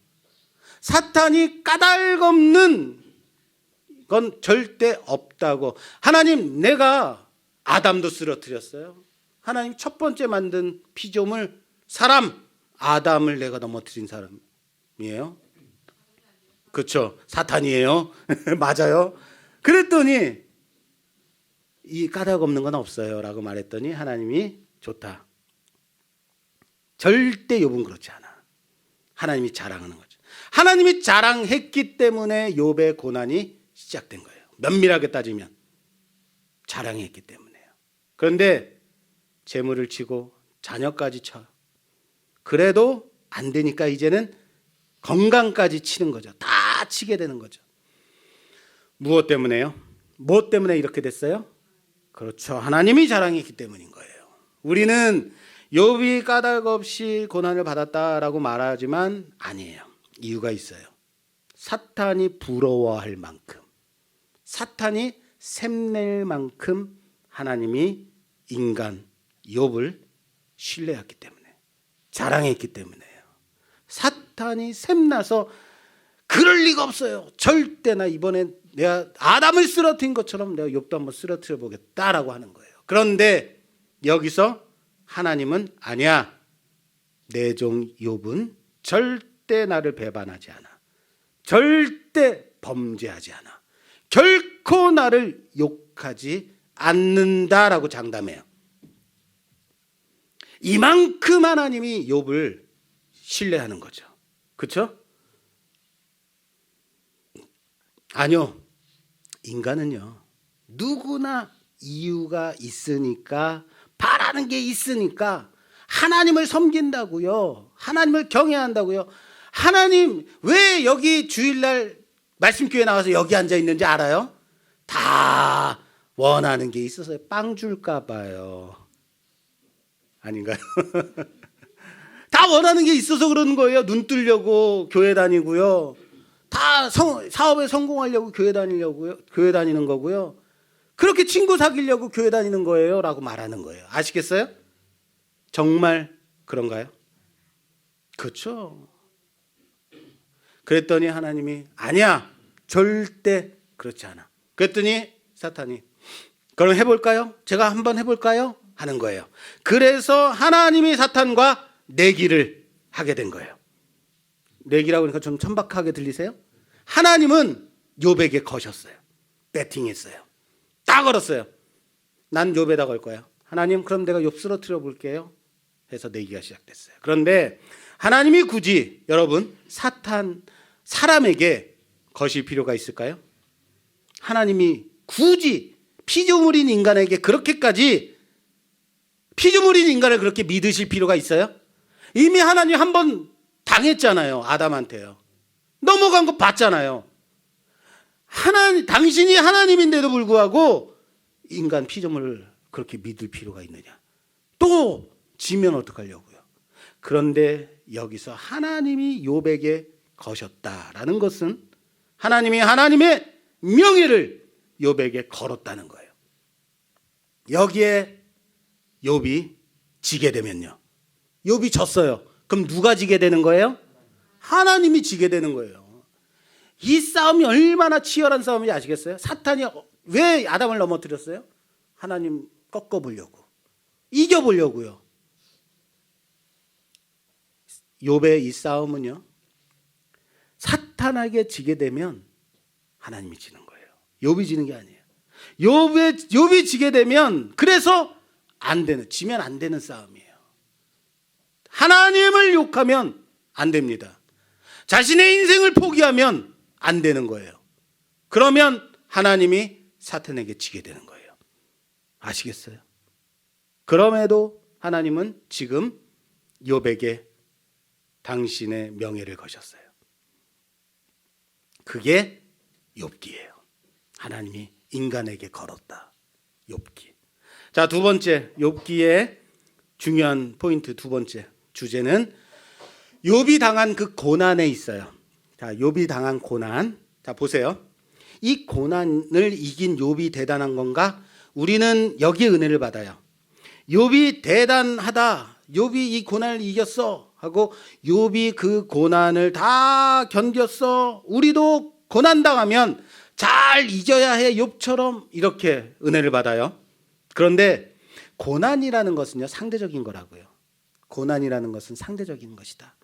사탄이 까닭 없는 건 절대 없다고. 하나님, 내가 아담도 쓰러뜨렸어요. 하나님 첫 번째 만든 피조물 사람 아담을 내가 넘어뜨린 사람이에요. 그렇죠. 사탄이에요. 맞아요. 그랬더니 이 까닭 없는 건 없어요 라고 말했더니 하나님이 좋다. 절대 욥은 그렇지 않아. 하나님이 자랑하는 거죠. 하나님이 자랑했기 때문에 욥의 고난이 시작된 거예요. 면밀하게 따지면 자랑했기 때문에요. 그런데 재물을 치고 자녀까지 쳐. 그래도 안 되니까 이제는 건강까지 치는 거죠. 다 치게 되는 거죠. 무엇 때문에요? 무엇 때문에 이렇게 됐어요? 그렇죠. 하나님이 자랑했기 때문인 거예요. 우리는 욥이 까닭 없이 고난을 받았다라고 말하지만 아니에요. 이유가 있어요. 사탄이 부러워할 만큼, 사탄이 샘낼 만큼 하나님이 인간 욥을 신뢰했기 때문에, 자랑했기 때문에요. 사탄이 샘나서 그럴 리가 없어요. 절대 나 이번에 내가 아담을 쓰러뜨린 것처럼 내가 욥도 한번 쓰러뜨려 보겠다라고 하는 거예요. 그런데 여기서 하나님은 아니야. 내 종 욥은 절대 나를 배반하지 않아. 절대 범죄하지 않아. 결코 나를 욕하지 않는다라고 장담해요. 이만큼 하나님이 욥을 신뢰하는 거죠. 그렇죠? 아니요. 인간은요. 누구나 이유가 있으니까, 바라는 게 있으니까 하나님을 섬긴다고요. 하나님을 경외한다고요. 하나님 왜 여기 주일날 말씀교회 나와서 여기 앉아 있는지 알아요? 다 원하는 게 있어서 빵 줄까 봐요. 아닌가요? 다 원하는 게 있어서 그러는 거예요. 눈 뜨려고 교회 다니고요. 다 사업에 성공하려고 교회 다니려고요. 교회 다니는 거고요. 그렇게 친구 사귀려고 교회 다니는 거예요 라고 말하는 거예요. 아시겠어요? 정말 그런가요? 그렇죠. 그랬더니 하나님이 아니야. 절대 그렇지 않아. 그랬더니 사탄이 그럼 해볼까요? 제가 한번 해볼까요? 하는 거예요. 그래서 하나님이 사탄과 내기를 하게 된 거예요. 내기라고 하니까 좀 천박하게 들리세요? 하나님은 욥에게 거셨어요. 배팅했어요. 다 걸었어요. 난 욥에다 걸 거야. 하나님 그럼 내가 욥 쓰러뜨려 볼게요. 해서 내기가 시작됐어요. 그런데 하나님이 굳이 여러분 사람에게 거실 필요가 있을까요? 하나님이 굳이 피조물인 인간에게 그렇게까지 피조물인 인간을 그렇게 믿으실 필요가 있어요? 이미 하나님 한번 당했잖아요. 아담한테요. 넘어간 거 봤잖아요. 당신이 하나님인데도 불구하고 인간 피조물을 그렇게 믿을 필요가 있느냐. 또 지면 어떡하려고요. 그런데 여기서 하나님이 욥에게 거셨다라는 것은 하나님이 하나님의 명예를 욥에게 걸었다는 거예요. 여기에 욥이 지게 되면요. 욥이 졌어요. 그럼 누가 지게 되는 거예요? 하나님이 지게 되는 거예요. 이 싸움이 얼마나 치열한 싸움인지 아시겠어요? 사탄이 왜 아담을 넘어뜨렸어요? 하나님 꺾어보려고, 이겨보려고요. 욥의 이 싸움은요, 사탄에게 지게 되면 하나님이 지는 거예요. 욥이 지는 게 아니에요. 욥이 지게 되면, 그래서 지면 안 되는 싸움이에요. 하나님을 욕하면 안 됩니다. 자신의 인생을 포기하면 안 되는 거예요. 그러면 하나님이 사탄에게 지게 되는 거예요. 아시겠어요? 그럼에도 하나님은 지금 욥에게 당신의 명예를 거셨어요. 그게 욥기예요. 하나님이 인간에게 걸었다. 욥기. 자, 두 번째, 욥기의 중요한 포인트, 두 번째 주제는 욥이 당한 그 고난에 있어요. 자, 욥이 당한 고난. 자, 보세요. 이 고난을 이긴 욥이 대단한 건가? 우리는 여기에 은혜를 받아요. 욥이 대단하다. 욥이 이 고난을 이겼어 하고 욥이 그 고난을 다 견뎠어. 우리도 고난 당하면 잘 이겨야 해. 욥처럼 이렇게 은혜를 받아요. 그런데 고난이라는 것은요, 상대적인 거라고요. 고난이라는 것은 상대적인 것이다.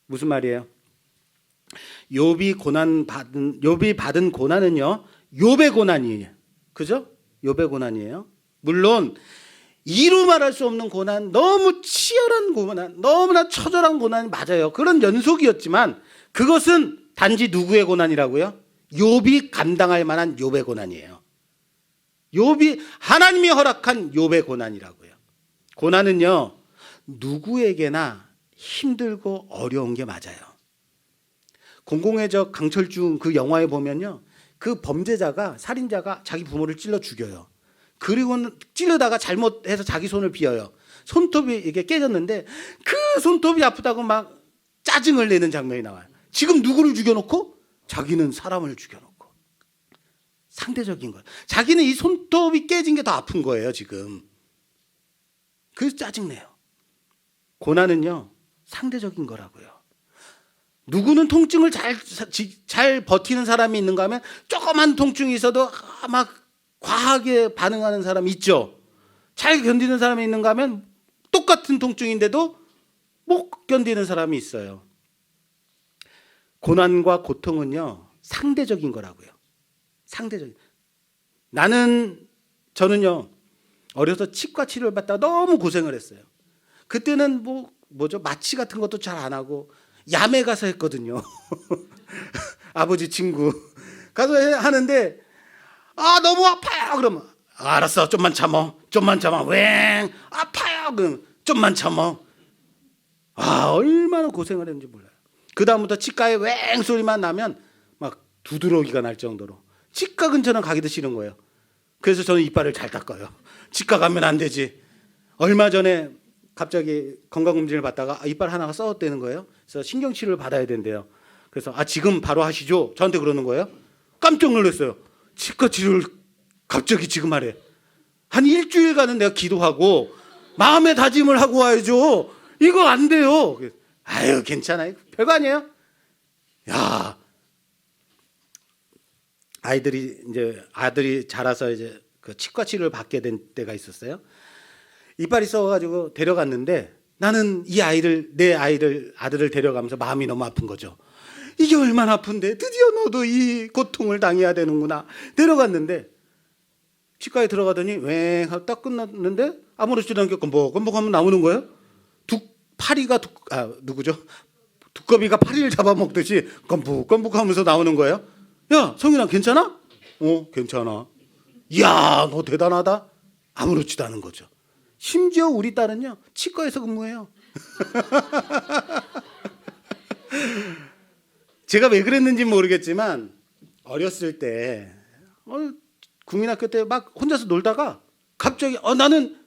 무슨 말이에요? 욥이 받은 고난은요, 욥의 고난이에요. 그죠? 욥의 고난이에요. 물론 이루 말할 수 없는 고난, 너무 치열한 고난, 너무나 처절한 고난이 맞아요. 그런 연속이었지만 그것은 단지 누구의 고난이라고요? 욥이 감당할 만한 욥의 고난이에요. 욥이 하나님이 허락한 욥의 고난이라고요. 고난은요, 누구에게나 힘들고 어려운 게 맞아요. 공공의 적 강철중 그 영화에 보면요, 그 범죄자가, 살인자가 자기 부모를 찔러 죽여요. 그리고는 찌르다가 잘못해서 자기 손을 비어요. 손톱이 이게 깨졌는데 그 손톱이 아프다고 막 짜증을 내는 장면이 나와요. 지금 누구를 죽여놓고? 자기는 사람을 죽여놓고. 상대적인 거예요. 자기는 이 손톱이 깨진 게 더 아픈 거예요, 지금. 그래서 짜증내요. 고난은요, 상대적인 거라고요. 누구는 통증을 잘 버티는 사람이 있는가 하면 조그만 통증이 있어도 막 과하게 반응하는 사람이 있죠. 잘 견디는 사람이 있는가 하면 똑같은 통증인데도 못 견디는 사람이 있어요. 고난과 고통은요, 상대적인 거라고요. 상대적인. 저는요, 어려서 치과 치료를 받다가 너무 고생을 했어요. 그때는 마취 같은 것도 잘 안 하고 야매 가서 했거든요. 아버지 친구 가서 하는데, 너무 아파요. 그러면 알았어, 좀만 참어. 웽 아파요. 그럼 좀만 참어. 얼마나 고생을 했는지 몰라요. 그 다음부터 치과에 웽 소리만 나면 막 두드러기가 날 정도로 치과 근처는 가기도 싫은 거예요. 그래서 저는 이빨을 잘 닦아요. 치과 가면 안 되지. 얼마 전에 갑자기 건강검진을 받다가 이빨 하나가 썩었다는 거예요. 그래서 신경치료를 받아야 된대요. 그래서 지금 바로 하시죠. 저한테 그러는 거예요. 깜짝 놀랐어요. 치과 치료를 갑자기 지금 하래. 한 일주일간은 내가 기도하고 마음의 다짐을 하고 와야죠. 이거 안 돼요. 아유, 괜찮아요. 별거 아니에요. 야, 아들이 자라서 이제 그 치과 치료를 받게 된 때가 있었어요. 이빨이 썩어가지고 데려갔는데 나는 내 아들을 데려가면서 마음이 너무 아픈 거죠. 이게 얼마나 아픈데 드디어 너도 이 고통을 당해야 되는구나. 데려갔는데 치과에 들어가더니 웽 하고 딱 끝났는데 아무렇지도 않게 건복하면 나오는 거예요. 두꺼비가 파리를 잡아먹듯이 건복하면서 나오는 거예요. 야, 성인아 괜찮아? 괜찮아. 이야, 너 대단하다. 아무렇지도 않은 거죠. 심지어 우리 딸은요, 치과에서 근무해요. 제가 왜 그랬는지 모르겠지만 어렸을 때 국민학교 때 막 혼자서 놀다가 갑자기 나는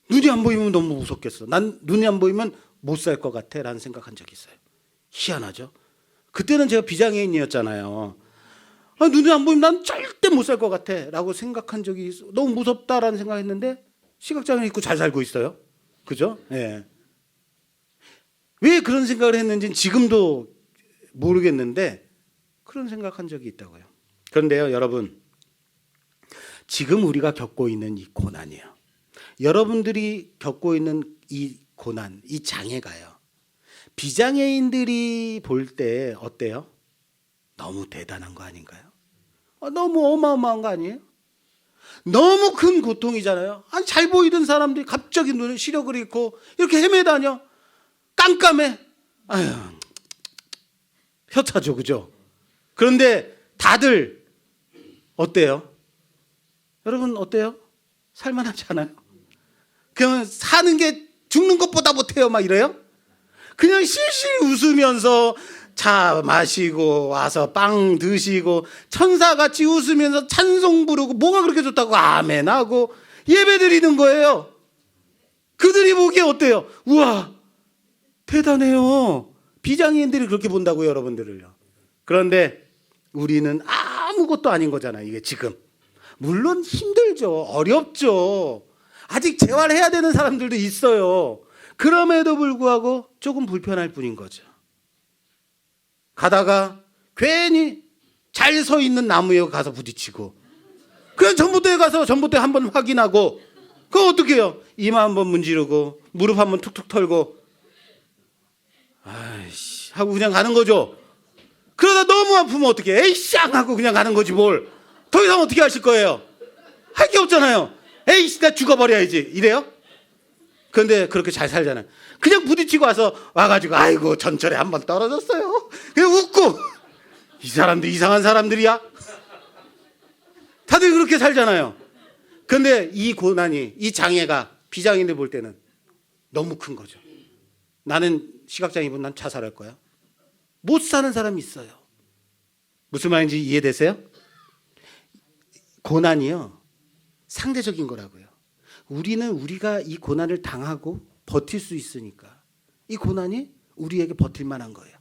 눈이 안 보이면 너무 무섭겠어. 난 눈이 안 보이면 못 살 것 같아 라는 생각한 적이 있어요. 희한하죠. 그때는 제가 비장애인이었잖아요. 눈이 안 보이면 난 절대 못 살 것 같아 라고 생각한 적이 있어. 너무 무섭다라는 생각했는데 시각장애 있고 잘 살고 있어요. 그죠? 예. 왜 그런 생각을 했는지는 지금도 모르겠는데 그런 생각한 적이 있다고요. 그런데요, 여러분, 지금 우리가 겪고 있는 이 고난이요, 여러분들이 겪고 있는 이 고난, 이 장애가요, 비장애인들이 볼 때 어때요? 너무 대단한 거 아닌가요? 너무 어마어마한 거 아니에요? 너무 큰 고통이잖아요. 아니, 잘 보이던 사람들이 갑자기 눈에 시력을 잃고 이렇게 헤매다녀. 깜깜해. 아유, 혀차죠, 그죠? 그런데 다들 어때요? 여러분 어때요? 살만하지 않아요? 그냥 사는 게 죽는 것보다 못해요, 막 이래요? 그냥 실실 웃으면서 차 마시고 와서 빵 드시고 천사같이 웃으면서 찬송 부르고 뭐가 그렇게 좋다고 아멘하고 예배 드리는 거예요. 그들이 보기에 어때요? 우와, 대단해요. 비장애인들이 그렇게 본다고요, 여러분들을요. 그런데 우리는 아무것도 아닌 거잖아요, 이게 지금. 물론 힘들죠. 어렵죠. 아직 재활해야 되는 사람들도 있어요. 그럼에도 불구하고 조금 불편할 뿐인 거죠. 가다가 괜히 잘 서 있는 나무에 가서 부딪히고, 그냥 전봇대에 가서 전봇대 한번 확인하고, 그거 어떻게 해요? 이마 한번 문지르고 무릎 한번 툭툭 털고 아이씨 하고 그냥 가는 거죠. 그러다 너무 아프면 어떻게 해? 에이씨 하고 그냥 가는 거지 뭘. 더 이상 어떻게 하실 거예요? 할 게 없잖아요. 에이씨 나 죽어버려야지 이래요? 그런데 그렇게 잘 살잖아요. 그냥 부딪히고 와가지고 아이고 전철에 한번 떨어졌어요. 그냥 웃고 이 사람들 이상한 사람들이야. 다들 그렇게 살잖아요. 그런데 이 고난이, 이 장애가 비장애인들 볼 때는 너무 큰 거죠. 나는 시각장애인, 난 자살할 거야. 못 사는 사람이 있어요. 무슨 말인지 이해되세요? 고난이요, 상대적인 거라고요. 우리는 우리가 이 고난을 당하고 버틸 수 있으니까 이 고난이 우리에게 버틸 만한 거예요.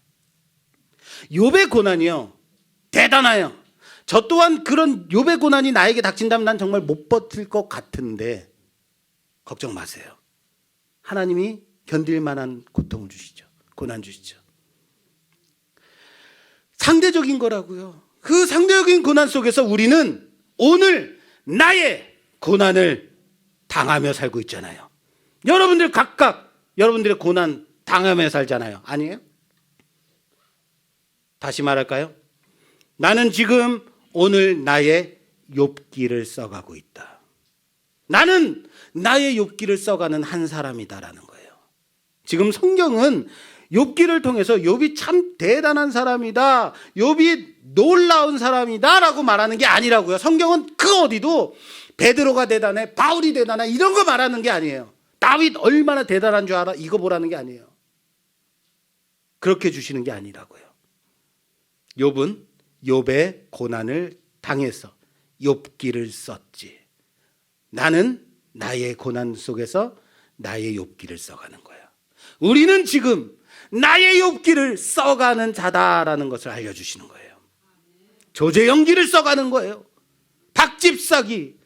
욥의 고난이요, 대단해요. 저 또한 그런 욥의 고난이 나에게 닥친다면 난 정말 못 버틸 것 같은데 걱정 마세요. 하나님이 견딜 만한 고통을 주시죠. 고난 주시죠. 상대적인 거라고요. 그 상대적인 고난 속에서 우리는 오늘 나의 고난을 당하며 살고 있잖아요. 여러분들 각각 여러분들의 고난 당하며 살잖아요. 아니에요? 다시 말할까요? 나는 지금 오늘 나의 욥기를 써가고 있다. 나는 나의 욥기를 써가는 한 사람이다라는 거예요. 지금 성경은 욥기를 통해서 욥이 참 대단한 사람이다, 욥이 놀라운 사람이다라고 말하는 게 아니라고요. 성경은 그 어디도 베드로가 대단해, 바울이 대단해 이런 거 말하는 게 아니에요. 다윗 얼마나 대단한 줄 알아? 이거 보라는 게 아니에요. 그렇게 주시는 게 아니라고요. 욥은 욥의 고난을 당해서 욥기를 썼지. 나는 나의 고난 속에서 나의 욥기를 써가는 거야. 우리는 지금 나의 욥기를 써가는 자다라는 것을 알려주시는 거예요. 조재영기를 써가는 거예요. 박집사기,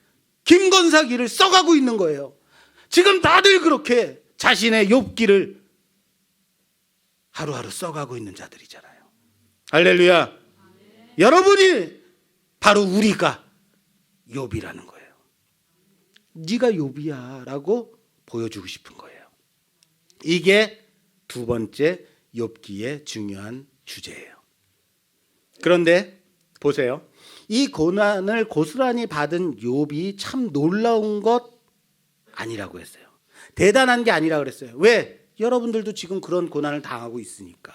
김건사기를 써가고 있는 거예요. 지금 다들 그렇게 자신의 욥기를 하루하루 써가고 있는 자들이잖아요. 할렐루야. 여러분이 바로 우리가 욥이라는 거예요. 네가 욥이야 라고 보여주고 싶은 거예요. 이게 두 번째 욥기의 중요한 주제예요. 그런데 보세요. 이 고난을 고스란히 받은 욥이 참 놀라운 것 아니라고 했어요. 대단한 게 아니라고 그랬어요. 왜? 여러분들도 지금 그런 고난을 당하고 있으니까,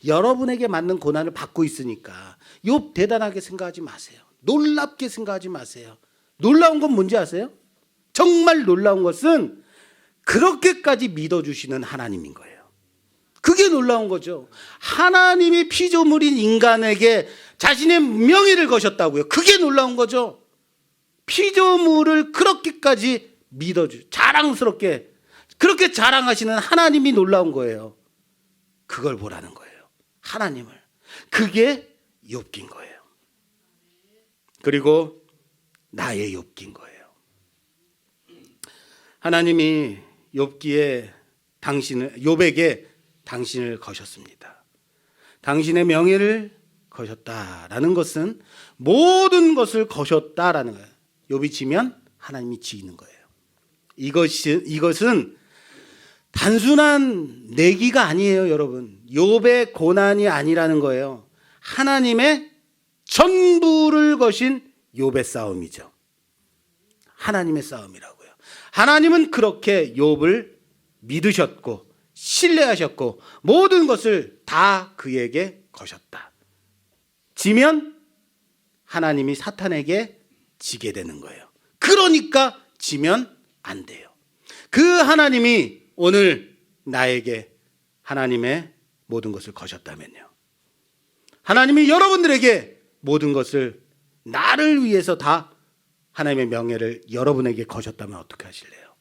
여러분에게 맞는 고난을 받고 있으니까 욥 대단하게 생각하지 마세요. 놀랍게 생각하지 마세요. 놀라운 건 뭔지 아세요? 정말 놀라운 것은 그렇게까지 믿어주시는 하나님인 거예요. 그게 놀라운 거죠. 하나님이 피조물인 인간에게 자신의 명예를 거셨다고요. 그게 놀라운 거죠. 피조물을 그렇게까지 자랑스럽게 그렇게 자랑하시는 하나님이 놀라운 거예요. 그걸 보라는 거예요. 하나님을. 그게 욥기인 거예요. 그리고 나의 욥기인 거예요. 하나님이 욥에게 당신을 거셨습니다. 당신의 명예를 거셨다라는 것은 모든 것을 거셨다라는 거예요. 욥이 지면 하나님이 지는 거예요. 이것은 단순한 내기가 아니에요, 여러분. 욥의 고난이 아니라는 거예요. 하나님의 전부를 거신 욥의 싸움이죠. 하나님의 싸움이라고요. 하나님은 그렇게 욥을 믿으셨고 신뢰하셨고 모든 것을 다 그에게 거셨다. 지면 하나님이 사탄에게 지게 되는 거예요. 그러니까 지면 안 돼요. 그 하나님이 오늘 나에게 하나님의 모든 것을 거셨다면요. 하나님이 여러분들에게 모든 것을 나를 위해서 다 하나님의 명예를 여러분에게 거셨다면 어떻게 하실래요?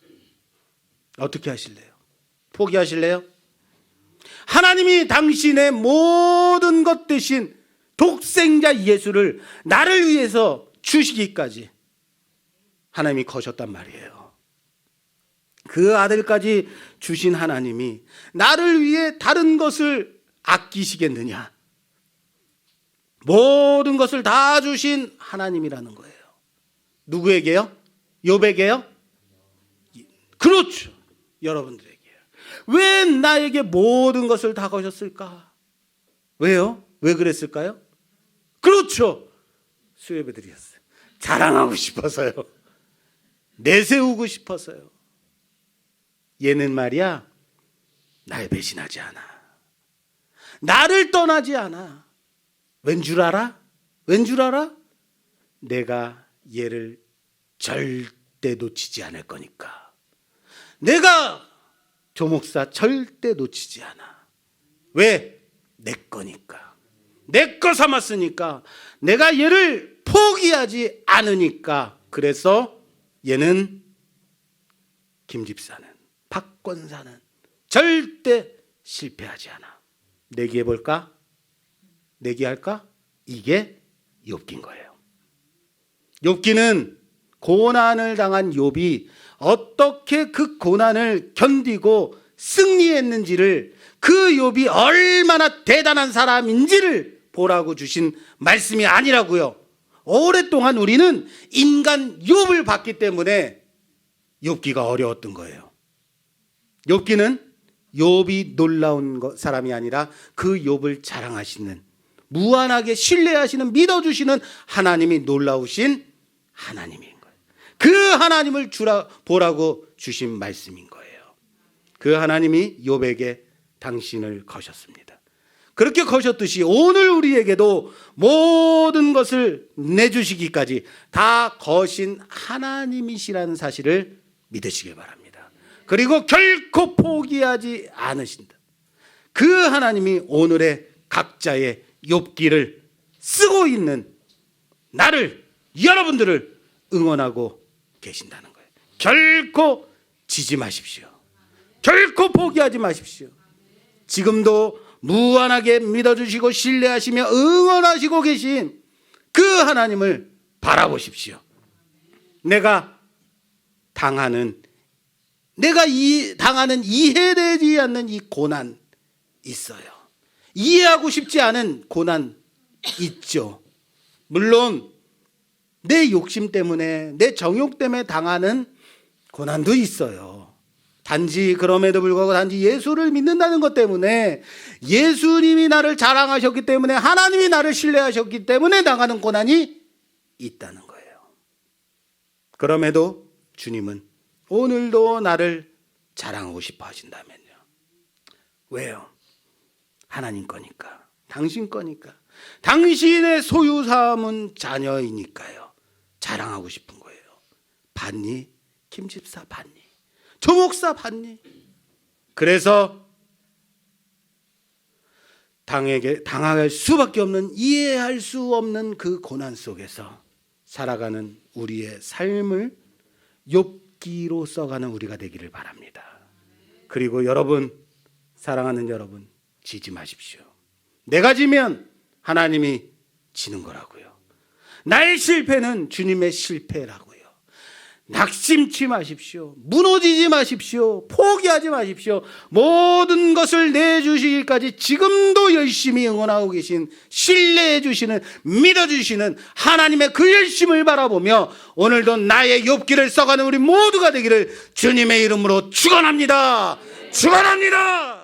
어떻게 하실래요? 포기하실래요? 하나님이 당신의 모든 것 대신 독생자 예수를 나를 위해서 주시기까지 하나님이 거셨단 말이에요. 그 아들까지 주신 하나님이 나를 위해 다른 것을 아끼시겠느냐? 모든 것을 다 주신 하나님이라는 거예요. 누구에게요? 욥에게요? 그렇죠. 여러분들에게요. 왜 나에게 모든 것을 다 거셨을까? 왜요? 왜 그랬을까요? 그렇죠. 수예배 드렸어요. 자랑하고 싶어서요. 내세우고 싶어서요. 얘는 말이야, 날 배신하지 않아. 나를 떠나지 않아. 왠 줄 알아? 왠 줄 알아? 내가 얘를 절대 놓치지 않을 거니까. 내가 조목사 절대 놓치지 않아. 왜? 내 거니까. 내 거 삼았으니까. 내가 얘를 포기하지 않으니까. 그래서 얘는 김집사는, 박권사는 절대 실패하지 않아. 내기해 볼까? 내기할까? 이게 욥기인 거예요. 욥기는 고난을 당한 욥이 어떻게 그 고난을 견디고 승리했는지를, 그 욥이 얼마나 대단한 사람인지를 보라고 주신 말씀이 아니라고요. 오랫동안 우리는 인간 욥을 봤기 때문에 욥기가 어려웠던 거예요. 욥기는 욥이 놀라운 사람이 아니라 그 욥을 자랑하시는, 무한하게 신뢰하시는, 믿어주시는 하나님이 놀라우신 하나님인 거예요. 그 하나님을 보라고 주신 말씀인 거예요. 그 하나님이 욥에게 당신을 거셨습니다. 그렇게 거셨듯이 오늘 우리에게도 모든 것을 내주시기까지 다 거신 하나님이시라는 사실을 믿으시길 바랍니다. 그리고 결코 포기하지 않으신다. 그 하나님이 오늘의 각자의 욥기를 쓰고 있는 나를, 여러분들을 응원하고 계신다는 거예요. 결코 지지 마십시오. 결코 포기하지 마십시오. 지금도 무한하게 믿어주시고 신뢰하시며 응원하시고 계신 그 하나님을 바라보십시오. 내가 당하는 이해되지 않는 이 고난 있어요. 이해하고 싶지 않은 고난 있죠. 물론 내 욕심 때문에, 내 정욕 때문에 당하는 고난도 있어요. 단지 그럼에도 불구하고 단지 예수를 믿는다는 것 때문에, 예수님이 나를 자랑하셨기 때문에, 하나님이 나를 신뢰하셨기 때문에 당하는 고난이 있다는 거예요. 그럼에도 주님은 오늘도 나를 자랑하고 싶어 하신다면요. 왜요? 하나님 거니까, 당신 거니까, 당신의 소유 삼은 자녀이니까요. 자랑하고 싶은 거예요. 봤니? 김집사 봤니? 조목사 봤니? 그래서 당할 수밖에 없는, 이해할 수 없는 그 고난 속에서 살아가는 우리의 삶을 욥기로 써가는 우리가 되기를 바랍니다. 그리고 여러분, 사랑하는 여러분, 지지 마십시오. 내가 지면 하나님이 지는 거라고요. 나의 실패는 주님의 실패라고요. 낙심치 마십시오. 무너지지 마십시오. 포기하지 마십시오. 모든 것을 내주시기까지 지금도 열심히 응원하고 계신, 신뢰해 주시는, 믿어 주시는 하나님의 그 열심을 바라보며 오늘도 나의 욥기를 써가는 우리 모두가 되기를 주님의 이름으로 축원합니다. 축원합니다.